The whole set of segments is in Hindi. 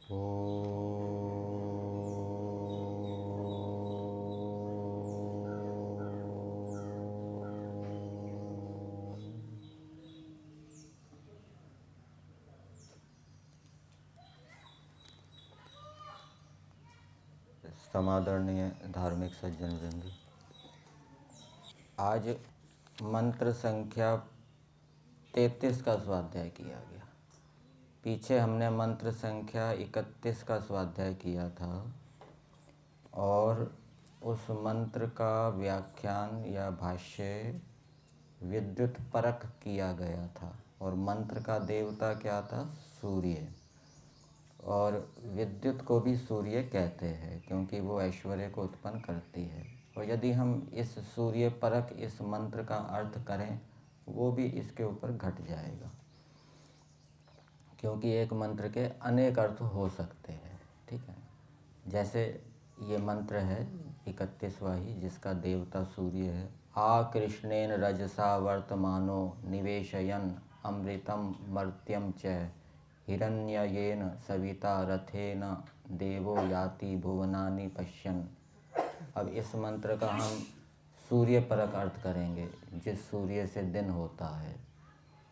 ओ समादरणीय धार्मिक सज्जन वृंद, आज मंत्र संख्या 33 का स्वाध्याय किया गया। पीछे हमने मंत्र संख्या 31 का स्वाध्याय किया था और उस मंत्र का व्याख्यान या भाष्य विद्युत परक किया गया था। और मंत्र का देवता क्या था? सूर्य। और विद्युत को भी सूर्य कहते हैं क्योंकि वो ऐश्वर्य को उत्पन्न करती है। और यदि हम इस सूर्य परक इस मंत्र का अर्थ करें, वो भी इसके ऊपर घट जाएगा, क्योंकि एक मंत्र के अनेक अर्थ हो सकते हैं। ठीक है, जैसे ये मंत्र है 31वां ही, जिसका देवता सूर्य है। आ कृष्णेन रजसा वर्तमानो निवेशयन अमृतम मर्त्यम च हिरण्ययेन सविता रथेन देवो याति भुवनानि पश्यन्। अब इस मंत्र का हम सूर्य परक अर्थ करेंगे, जिस सूर्य से दिन होता है,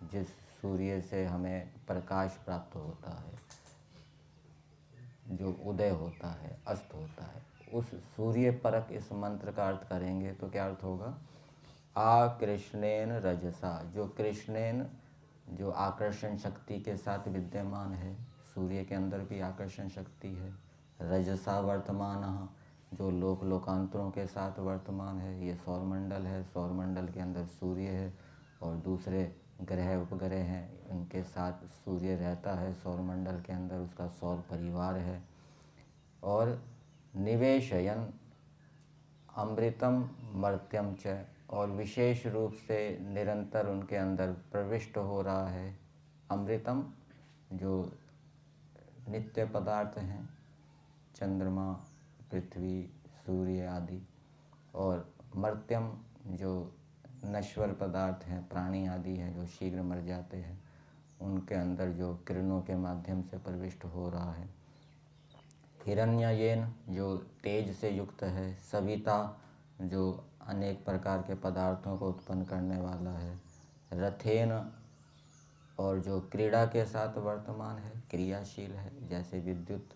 जिस सूर्य से हमें प्रकाश प्राप्त होता है, जो उदय होता है, अस्त होता है, उस सूर्य परक इस मंत्र का अर्थ करेंगे तो क्या अर्थ होगा? आ कृष्णेन रजसा, जो कृष्णेन, जो आकर्षण शक्ति के साथ विद्यमान है, सूर्य के अंदर भी आकर्षण शक्ति है। रजसा वर्तमान, जो लोक लोकांतरों के साथ वर्तमान है, ये सौरमंडल है, सौरमंडल के अंदर सूर्य है और दूसरे ग्रह उपग्रह हैं, उनके साथ सूर्य रहता है सौरमंडल के अंदर, उसका सौर परिवार है। और निवेशयन अमृतम मर्त्यम च, और विशेष रूप से निरंतर उनके अंदर प्रविष्ट हो रहा है अमृतम, जो नित्य पदार्थ हैं, चंद्रमा, पृथ्वी, सूर्य आदि, और मर्त्यम, जो नश्वर पदार्थ हैं, प्राणी आदि हैं जो शीघ्र मर जाते हैं, उनके अंदर जो किरणों के माध्यम से प्रविष्ट हो रहा है। हिरण्ययेन, जो तेज से युक्त है। सविता, जो अनेक प्रकार के पदार्थों को उत्पन्न करने वाला है। रथेन, और जो क्रीड़ा के साथ वर्तमान है, क्रियाशील है। जैसे विद्युत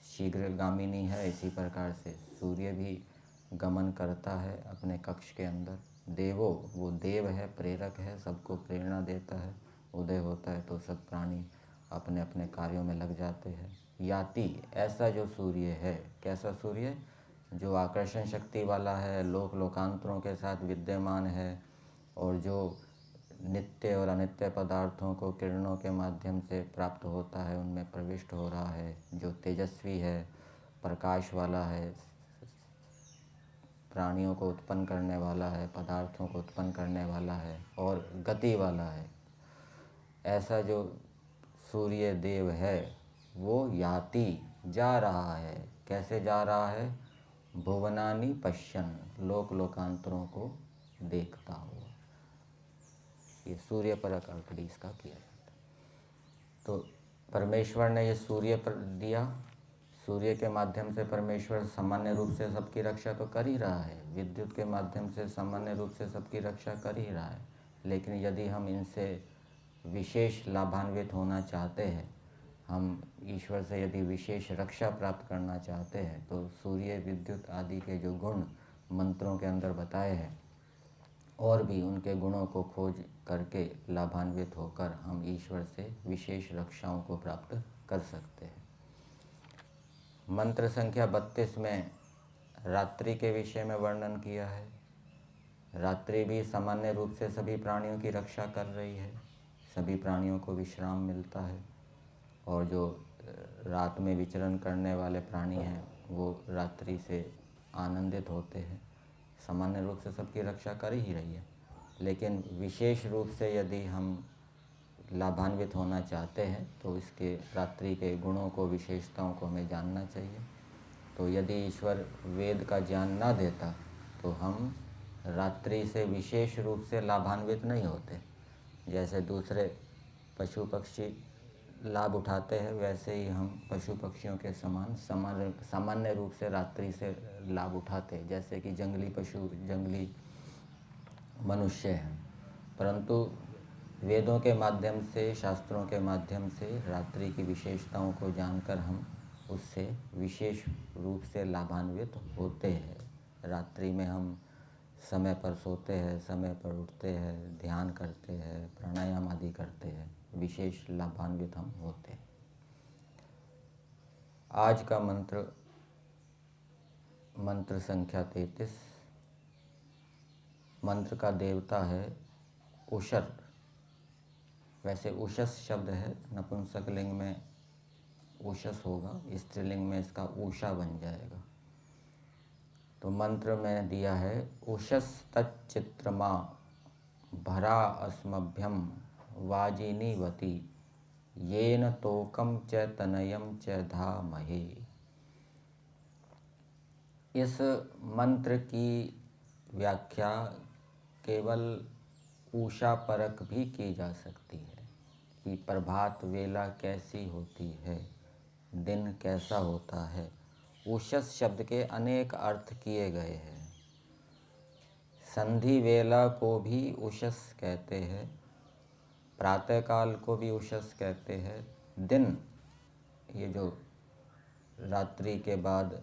शीघ्रगामिनी है, इसी प्रकार से सूर्य भी गमन करता है अपने कक्ष के अंदर। देवो, वो देव है, प्रेरक है, सबको प्रेरणा देता है। उदय होता है तो सब प्राणी अपने अपने कार्यों में लग जाते हैं। याति, ऐसा जो सूर्य है, कैसा सूर्य? जो आकर्षण शक्ति वाला है, लोक लोकांतरों के साथ विद्यमान है, और जो नित्य और अनित्य पदार्थों को किरणों के माध्यम से प्राप्त होता है, उनमें प्रविष्ट हो रहा है। जो तेजस्वी है, प्रकाश वाला है, प्राणियों को उत्पन्न करने वाला है, पदार्थों को उत्पन्न करने वाला है, और गति वाला है। ऐसा जो सूर्य देव है वो याति, जा रहा है। कैसे जा रहा है? भुवनानि पश्यन्, लोक लोकांतरों को देखता हुआ। ये सूर्य परक अर्थ भी इसका किया जाता है। तो परमेश्वर ने ये सूर्य पर दिया, सूर्य के माध्यम से परमेश्वर सामान्य रूप से सबकी रक्षा तो कर ही रहा है, विद्युत के माध्यम से सामान्य रूप से सबकी रक्षा कर ही रहा है। लेकिन यदि हम इनसे विशेष लाभान्वित होना चाहते हैं, हम ईश्वर से यदि विशेष रक्षा प्राप्त करना चाहते हैं, तो सूर्य, विद्युत आदि के जो गुण मंत्रों के अंदर बताए हैं, और भी उनके गुणों को खोज करके लाभान्वित होकर हम ईश्वर से विशेष रक्षाओं को प्राप्त कर सकते हैं। मंत्र संख्या 32 में रात्रि के विषय में वर्णन किया है। रात्रि भी सामान्य रूप से सभी प्राणियों की रक्षा कर रही है, सभी प्राणियों को विश्राम मिलता है, और जो रात में विचरण करने वाले प्राणी हैं वो रात्रि से आनंदित होते हैं। सामान्य रूप से सबकी रक्षा कर ही रही है, लेकिन विशेष रूप से यदि हम लाभान्वित होना चाहते हैं तो इसके रात्रि के गुणों को, विशेषताओं को हमें जानना चाहिए। तो यदि ईश्वर वेद का ज्ञान ना देता तो हम रात्रि से विशेष रूप से लाभान्वित नहीं होते। जैसे दूसरे पशु पक्षी लाभ उठाते हैं, वैसे ही हम पशु पक्षियों के समान सामान्य रूप से रात्रि से लाभ उठाते हैं, जैसे कि जंगली पशु, जंगली मनुष्य हैं। परंतु वेदों के माध्यम से, शास्त्रों के माध्यम से रात्रि की विशेषताओं को जानकर हम उससे विशेष रूप से लाभान्वित होते हैं। रात्रि में हम समय पर सोते हैं, समय पर उठते हैं, ध्यान करते हैं, प्राणायाम आदि करते हैं, विशेष लाभान्वित हम होते हैं। आज का मंत्र संख्या 33। मंत्र का देवता है उषर। वैसे उषस शब्द है, नपुंसक लिंग में उषस होगा, स्त्रीलिंग में इसका उषा बन जाएगा। तो मंत्र में दिया है उषस तच्चित्रमा भरा अस्मभ्यम वाजिनीवती येन तोकम च तनयम च धामहे। इस मंत्र की व्याख्या केवल उषा परक भी की जा सकती है कि प्रभात वेला कैसी होती है, दिन कैसा होता है। उषस शब्द के अनेक अर्थ किए गए हैं। संधि वेला को भी उषस कहते हैं, प्रातःकाल को भी उषस कहते हैं। दिन, ये जो रात्रि के बाद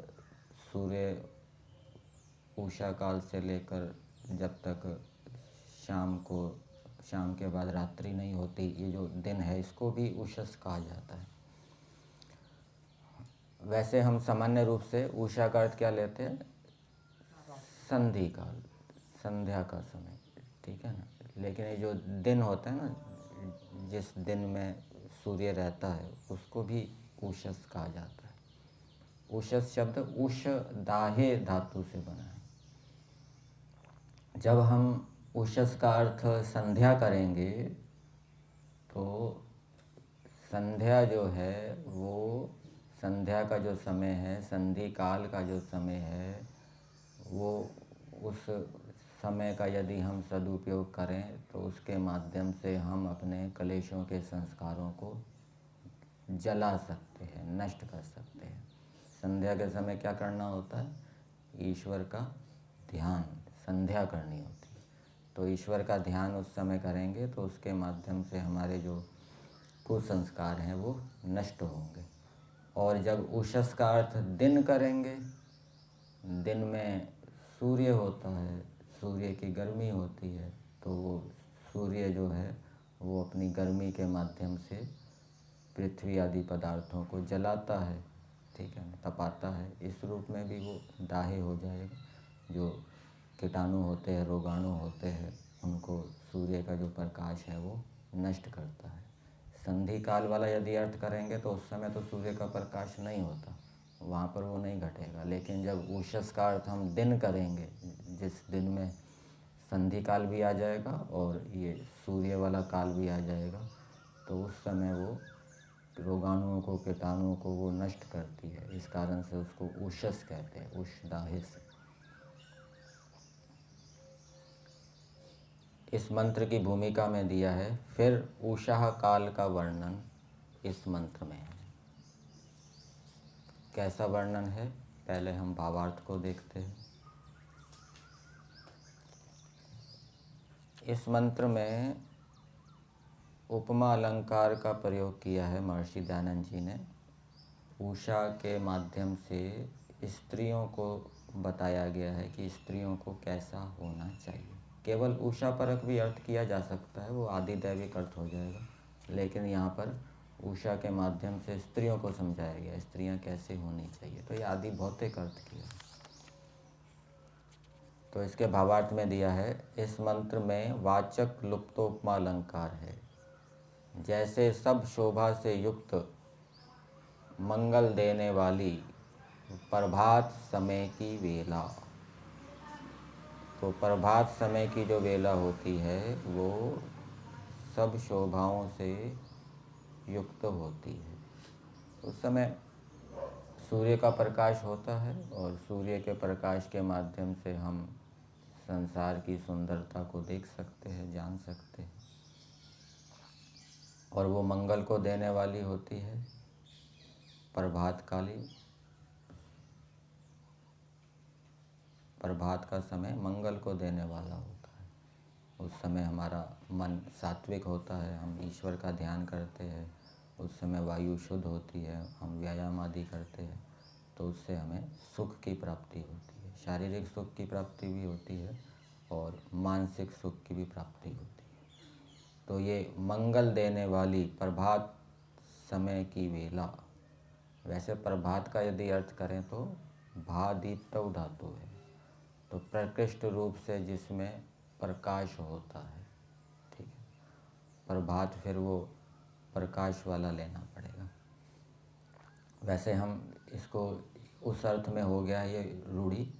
सूर्य उषा काल से लेकर जब तक शाम के बाद रात्रि नहीं होती, ये जो दिन है, इसको भी उषस कहा जाता है। वैसे हम सामान्य रूप से उषा का अर्थ क्या लेते हैं? संधि काल, संध्या का समय, ठीक है ना। लेकिन ये जो दिन होता है ना, जिस दिन में सूर्य रहता है, उसको भी उषस कहा जाता है। उषस शब्द उष दाहे धातु से बना है। जब हम उषस का अर्थ संध्या करेंगे तो संध्या जो है, वो संध्या का जो समय है, संधि काल का जो समय है, वो उस समय का यदि हम सदुपयोग करें तो उसके माध्यम से हम अपने कलेशों के संस्कारों को जला सकते हैं, नष्ट कर सकते हैं। संध्या के समय क्या करना होता है? ईश्वर का ध्यान, संध्या करनी होती है। तो ईश्वर का ध्यान उस समय करेंगे तो उसके माध्यम से हमारे जो कुसंस्कार हैं वो नष्ट होंगे। और जब उषस का अर्थ दिन करेंगे, दिन में सूर्य होता है, सूर्य की गर्मी होती है, तो वो सूर्य जो है वो अपनी गर्मी के माध्यम से पृथ्वी आदि पदार्थों को जलाता है, ठीक है, तपाता है। इस रूप में भी वो दाहे हो जाएगा। जो कीटाणु होते हैं, रोगाणु होते हैं, उनको सूर्य का जो प्रकाश है वो नष्ट करता है। संधि काल वाला यदि अर्थ करेंगे तो उस समय तो सूर्य का प्रकाश नहीं होता, वहाँ पर वो नहीं घटेगा। लेकिन जब उषस का अर्थ हम दिन करेंगे, जिस दिन में संधि काल भी आ जाएगा और ये सूर्य वाला काल भी आ जाएगा, तो उस समय वो रोगाणुओं को, कीटाणुओं को वो नष्ट करती है। इस कारण से उसको उषस कहते हैं, उषदाहे से। इस मंत्र की भूमिका में दिया है। फिर उषा काल का वर्णन इस मंत्र में है। कैसा वर्णन है? पहले हम भावार्थ को देखते हैं। इस मंत्र में उपमा अलंकार का प्रयोग किया है महर्षि दयानंद जी ने। उषा के माध्यम से स्त्रियों को बताया गया है कि स्त्रियों को कैसा होना चाहिए। केवल उषा परक भी अर्थ किया जा सकता है, वो आदि दैविक अर्थ हो जाएगा। लेकिन यहाँ पर उषा के माध्यम से स्त्रियों को समझाया गया, स्त्रियाँ कैसे होनी चाहिए, तो ये आदि भौतिक अर्थ किया। तो इसके भावार्थ में दिया है, इस मंत्र में वाचक् लुप्तोपमा अलंकार है। जैसे सब शोभा से युक्त मंगल देने वाली प्रभात समय की वेला। तो प्रभात समय की जो वेला होती है वो सब शोभाओं से युक्त होती है। उस समय सूर्य का प्रकाश होता है और सूर्य के प्रकाश के माध्यम से हम संसार की सुंदरता को देख सकते हैं, जान सकते हैं। और वो मंगल को देने वाली होती है। प्रभात का समय मंगल को देने वाला होता है। उस समय हमारा मन सात्विक होता है, हम ईश्वर का ध्यान करते हैं। उस समय वायु शुद्ध होती है, हम व्यायाम आदि करते हैं, तो उससे हमें सुख की प्राप्ति होती है। शारीरिक सुख की प्राप्ति भी होती है और मानसिक सुख की भी प्राप्ति होती है। तो ये मंगल देने वाली प्रभात समय की वेला, वैसे प्रभात का यदि अर्थ करें तो भादीप्तौ धातु है, तो प्रकृष्ट रूप से जिसमें प्रकाश होता है, ठीक है। प्रभात फिर वो प्रकाश वाला लेना पड़ेगा। वैसे हम इसको उस अर्थ में हो गया ये रूढ़ी,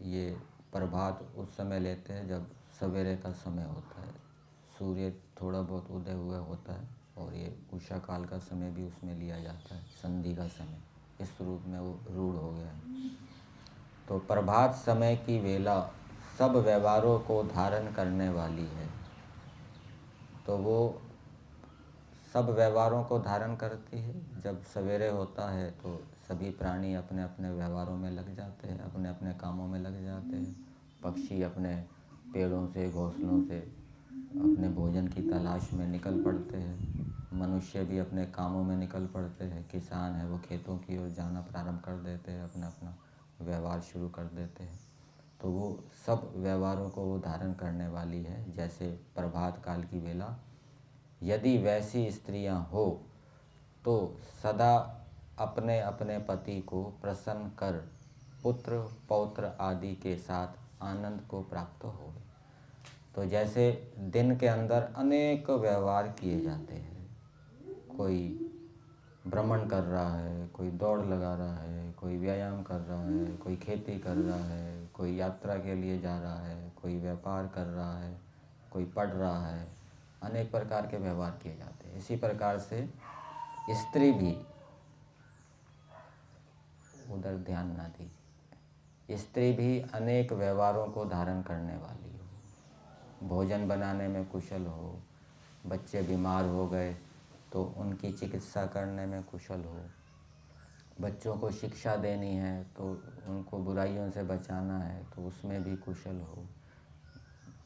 ये प्रभात उस समय लेते हैं जब सवेरे का समय होता है, सूर्य थोड़ा बहुत उदय हुआ होता है, और ये उषा काल का समय भी उसमें लिया जाता है, संधि का समय, इस रूप में वो रूढ़ हो गया है। तो प्रभात समय की वेला सब व्यवहारों को धारण करने वाली है। तो वो सब व्यवहारों को धारण करती है। जब सवेरे होता है तो सभी प्राणी अपने अपने व्यवहारों में लग जाते हैं, अपने अपने कामों में लग जाते हैं। पक्षी अपने पेड़ों से, घोंसलों से अपने भोजन की तलाश में निकल पड़ते हैं। मनुष्य भी अपने कामों में निकल पड़ते हैं। किसान है वो खेतों की ओर जाना प्रारंभ कर देते हैं, अपना अपना व्यवहार शुरू कर देते हैं। तो वो सब व्यवहारों को वो धारण करने वाली है। जैसे प्रभात काल की वेला, यदि वैसी स्त्रियां हो तो सदा अपने अपने पति को प्रसन्न कर पुत्र पौत्र आदि के साथ आनंद को प्राप्त हो। तो जैसे दिन के अंदर अनेक व्यवहार किए जाते हैं, कोई भ्रमण कर रहा है, कोई दौड़ लगा रहा है, कोई व्यायाम कर रहा है, कोई खेती कर रहा है, कोई यात्रा के लिए जा रहा है, कोई व्यापार कर रहा है, कोई पढ़ रहा है, अनेक प्रकार के व्यवहार किए जाते हैं। इसी प्रकार से स्त्री भी, उधर ध्यान ना दीजिए, स्त्री भी अनेक व्यवहारों को धारण करने वाली हो। भोजन बनाने में कुशल हो, बच्चे बीमार हो गए तो उनकी चिकित्सा करने में कुशल हो, बच्चों को शिक्षा देनी है तो उनको बुराइयों से बचाना है तो उसमें भी कुशल हो,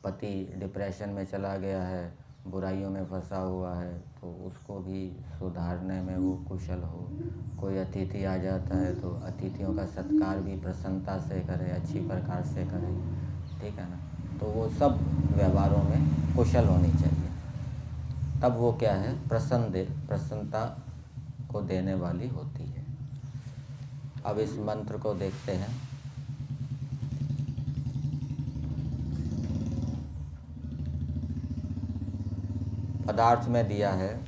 पति डिप्रेशन में चला गया है, बुराइयों में फंसा हुआ है तो उसको भी सुधारने में वो कुशल हो, कोई अतिथि आ जाता है तो अतिथियों का सत्कार भी प्रसन्नता से करे, अच्छी प्रकार से करे, ठीक है ना। तो वो सब व्यवहारों में कुशल होनी चाहिए, तब वो क्या है, प्रसन्नता को देने वाली होती है। अब इस मंत्र को देखते हैं। पदार्थ में दिया है,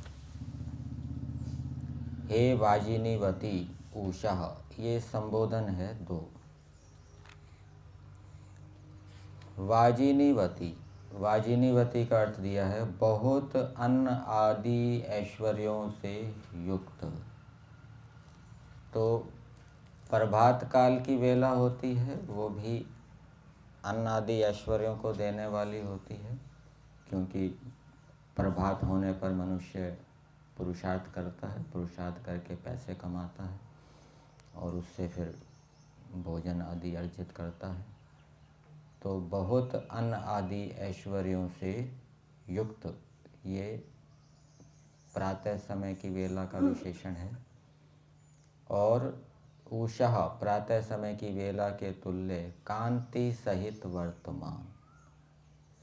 हे वाजिनीवती उषा, ये संबोधन है 2। वाजिनीवती, वाजिनीवती का अर्थ दिया है बहुत अन्न आदि ऐश्वर्यों से युक्त। तो प्रभात काल की वेला होती है, वो भी अन्न आदि ऐश्वर्यों को देने वाली होती है, क्योंकि प्रभात होने पर मनुष्य पुरुषार्थ करता है, पुरुषार्थ करके पैसे कमाता है और उससे फिर भोजन आदि अर्जित करता है। तो बहुत अन्न आदि ऐश्वर्यों से युक्त ये प्रातः समय की वेला का विशेषण है। और उषः, प्रातः समय की वेला के तुल्य कांति सहित वर्तमान,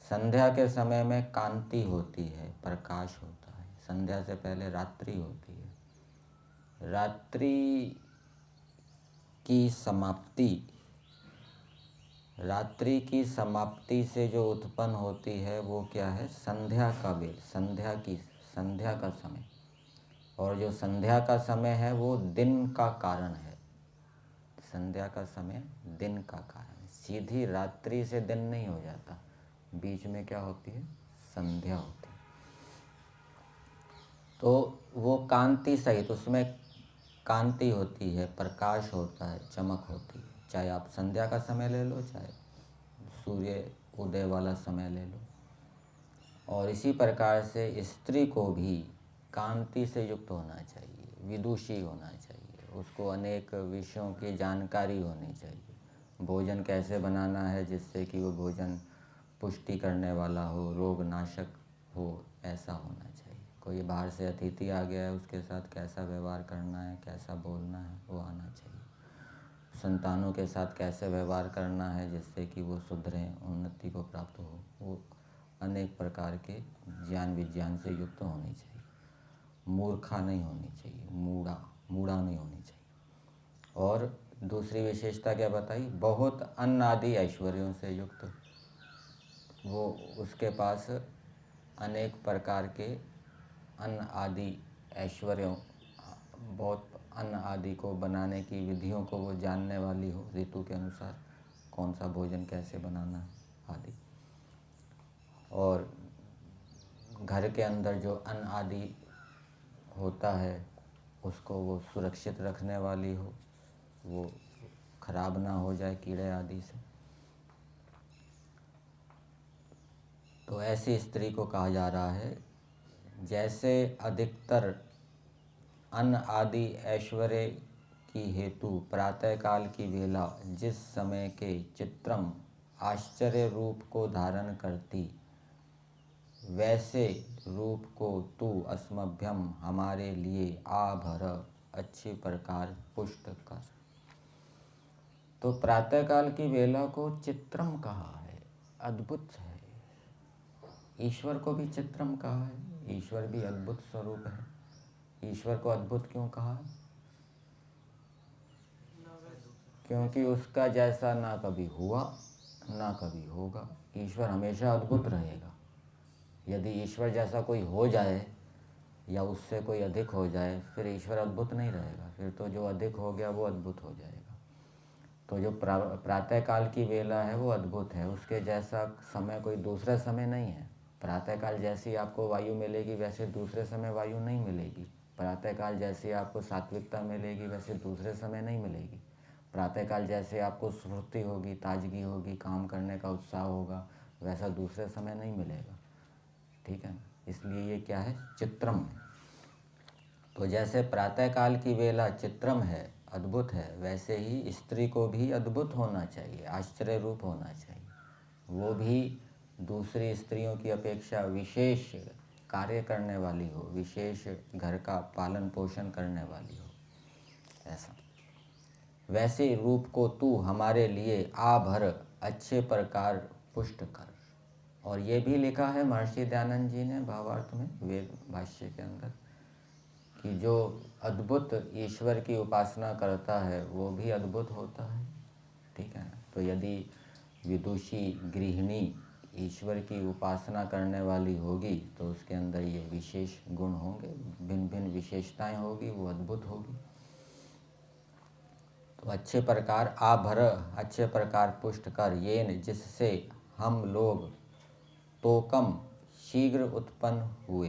संध्या के समय में कांति होती है, प्रकाश होता है। संध्या से पहले रात्रि होती है। रात्रि की समाप्ति, रात्रि की समाप्ति से जो उत्पन्न होती है वो क्या है, संध्या का वेल, संध्या का समय। और जो संध्या का समय है वो दिन का कारण है। संध्या का समय दिन का कारण है, सीधी रात्रि से दिन नहीं हो जाता, बीच में क्या होती है, संध्या होती है। तो वो कांति सहित, उसमें कांति होती है, प्रकाश होता है, चमक होती है। चाहे आप संध्या का समय ले लो, चाहे सूर्य उदय वाला समय ले लो। और इसी प्रकार से स्त्री को भी कांति से युक्त होना चाहिए, विदुषी होना चाहिए, उसको अनेक विषयों की जानकारी होनी चाहिए। भोजन कैसे बनाना है जिससे कि वो भोजन पुष्टि करने वाला हो, रोग नाशक हो, ऐसा होना चाहिए। कोई बाहर से अतिथि आ गया है, उसके साथ कैसा व्यवहार करना है, कैसा बोलना है, वो आना चाहिए। संतानों के साथ कैसे व्यवहार करना है जिससे कि वो सुधरें, उन्नति को प्राप्त हो, वो अनेक प्रकार के ज्ञान विज्ञान से युक्त होनी चाहिए। मूर्खा नहीं होनी चाहिए, मूढ़ा नहीं होनी चाहिए। और दूसरी विशेषता क्या बताई? बहुत अन्न आदि ऐश्वर्यों से युक्त, वो उसके पास अनेक प्रकार के अन्न आदि ऐश्वर्यों, बहुत अन्न आदि को बनाने की विधियों को वो जानने वाली हो, ऋतु के अनुसार कौन सा भोजन कैसे बनाना है आदि। और घर के अंदर जो अन्न आदि होता है उसको वो सुरक्षित रखने वाली हो, वो खराब ना हो जाए कीड़े आदि से। तो ऐसी स्त्री को कहा जा रहा है जैसे अधिकतर अन्न आदि ऐश्वर्य की हेतु प्रातःकाल की वेला जिस समय के चित्रम आश्चर्य रूप को धारण करती, वैसे रूप को तू अस्मभ्यम हमारे लिए आभर अच्छी प्रकार पुष्ट कर। तो प्रातःकाल की वेला को चित्रम कहा है, अद्भुत है। ईश्वर को भी चित्रम कहा है, ईश्वर भी अद्भुत स्वरूप है। ईश्वर को अद्भुत क्यों कहा? क्योंकि उसका जैसा ना कभी हुआ ना कभी होगा। ईश्वर हमेशा अद्भुत रहेगा। यदि ईश्वर जैसा कोई हो जाए या उससे कोई अधिक हो जाए, फिर ईश्वर अद्भुत नहीं रहेगा, फिर तो जो अधिक हो गया वो अद्भुत हो जाएगा। तो जो प्रातःकाल की वेला है वो अद्भुत है, उसके जैसा समय कोई दूसरा समय नहीं है। प्रातःकाल जैसी आपको वायु मिलेगी वैसे दूसरे समय वायु नहीं मिलेगी। प्रातःकाल जैसी आपको सात्विकता मिलेगी वैसे दूसरे समय नहीं मिलेगी। प्रातःकाल जैसे आपको स्फूर्ति होगी, ताजगी होगी, काम करने का उत्साह होगा, वैसा दूसरे समय नहीं मिलेगा। ठीक है ना? इसलिए ये क्या है? चित्रम है। तो जैसे प्रातःकाल की वेला चित्रम है, अद्भुत है, वैसे ही स्त्री को भी अद्भुत होना चाहिए, आश्चर्य रूप होना चाहिए। वो भी दूसरी स्त्रियों की अपेक्षा विशेष कार्य करने वाली हो, विशेष घर का पालन पोषण करने वाली हो, ऐसा। वैसे रूप को तू हमारे लिए आभर अच्छे प्रकार पुष्ट कर। और ये भी लिखा है महर्षि दयानंद जी ने भावार्थ में, वेद भाष्य के अंदर, कि जो अद्भुत ईश्वर की उपासना करता है वो भी अद्भुत होता है। ठीक है ना? तो यदि विदुषी गृहिणी ईश्वर की उपासना करने वाली होगी तो उसके अंदर ये विशेष गुण होंगे, भिन्न भिन्न विशेषताएं होगी, वो अद्भुत होगी। तो अच्छे प्रकार आभर अच्छे प्रकार पुष्ट कर, येन जिससे हम लोग तोकम शीघ्र उत्पन्न हुए।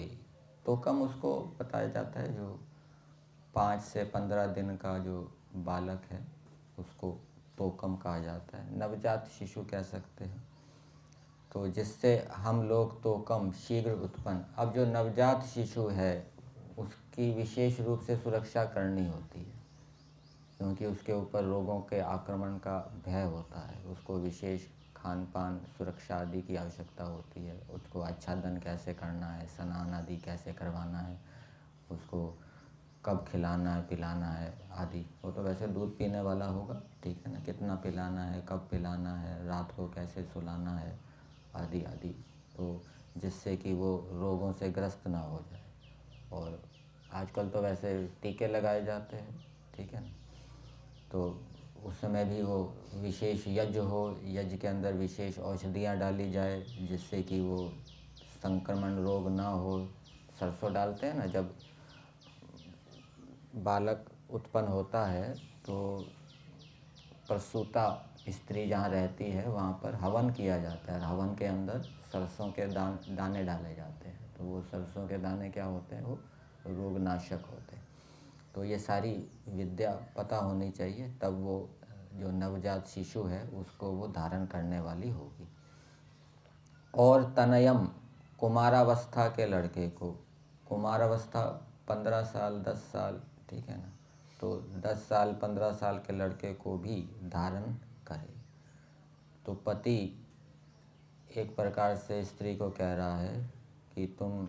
तोकम उसको बताया जाता है जो 5 से 15 दिन का जो बालक है उसको तोकम कहा जाता है, नवजात शिशु कह सकते हैं। तो जिससे हम लोग तोकम शीघ्र उत्पन्न, अब जो नवजात शिशु है उसकी विशेष रूप से सुरक्षा करनी होती है, क्योंकि उसके ऊपर रोगों के आक्रमण का भय होता है। उसको विशेष खान पान सुरक्षा आदि की आवश्यकता होती है। उसको आच्छादन कैसे करना है, स्नान आदि कैसे करवाना है, उसको कब खिलाना है पिलाना है आदि। वो तो वैसे दूध पीने वाला होगा, ठीक है ना, कितना पिलाना है, कब पिलाना है, रात को कैसे सुलाना है आदि आदि, तो जिससे कि वो रोगों से ग्रस्त ना हो जाए। और आजकल तो वैसे टीके लगाए जाते हैं, ठीक है ना, तो उस समय भी वो विशेष यज्ञ हो, यज्ञ के अंदर विशेष औषधियाँ डाली जाए जिससे कि वो संक्रमण रोग ना हो। सरसों डालते हैं ना, जब बालक उत्पन्न होता है तो प्रसूता स्त्री जहाँ रहती है वहाँ पर हवन किया जाता है। हवन के अंदर सरसों के दाने डाले जाते हैं, तो वो सरसों के दाने क्या होते हैं? वो रोगनाशक होते हैं। तो ये सारी विद्या पता होनी चाहिए, तब वो जो नवजात शिशु है उसको वो धारण करने वाली होगी। और तनयम कुमारावस्था के लड़के को कुमार अवस्था 15 साल 10 साल, ठीक है ना, तो 10 साल 15 साल के लड़के को भी धारण करे। तो पति एक प्रकार से स्त्री को कह रहा है कि तुम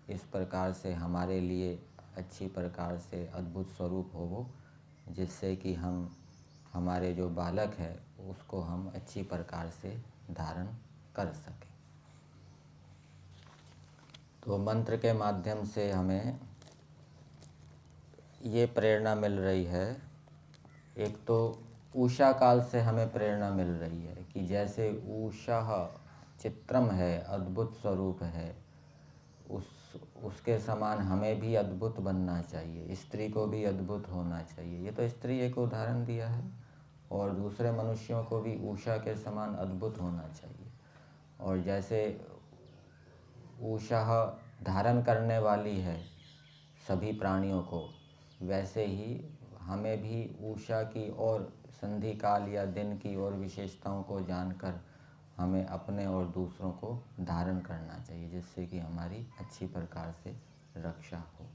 इस प्रकार से हमारे लिए अच्छी प्रकार से अद्भुत स्वरूप होवो, जिससे कि हम हमारे जो बालक है उसको हम अच्छी प्रकार से धारण कर सकें। तो मंत्र के माध्यम से हमें ये प्रेरणा मिल रही है। एक तो उषा काल से हमें प्रेरणा मिल रही है कि जैसे उषा चित्रम है, अद्भुत स्वरूप है, उसके समान हमें भी अद्भुत बनना चाहिए, स्त्री को भी अद्भुत होना चाहिए। ये तो स्त्री एक उदाहरण दिया है, और दूसरे मनुष्यों को भी उषा के समान अद्भुत होना चाहिए। और जैसे उषा धारण करने वाली है सभी प्राणियों को, वैसे ही हमें भी उषा की और संधि काल या दिन की और विशेषताओं को जानकर हमें अपने और दूसरों को धारण करना चाहिए, जिससे कि हमारी अच्छी प्रकार से रक्षा हो।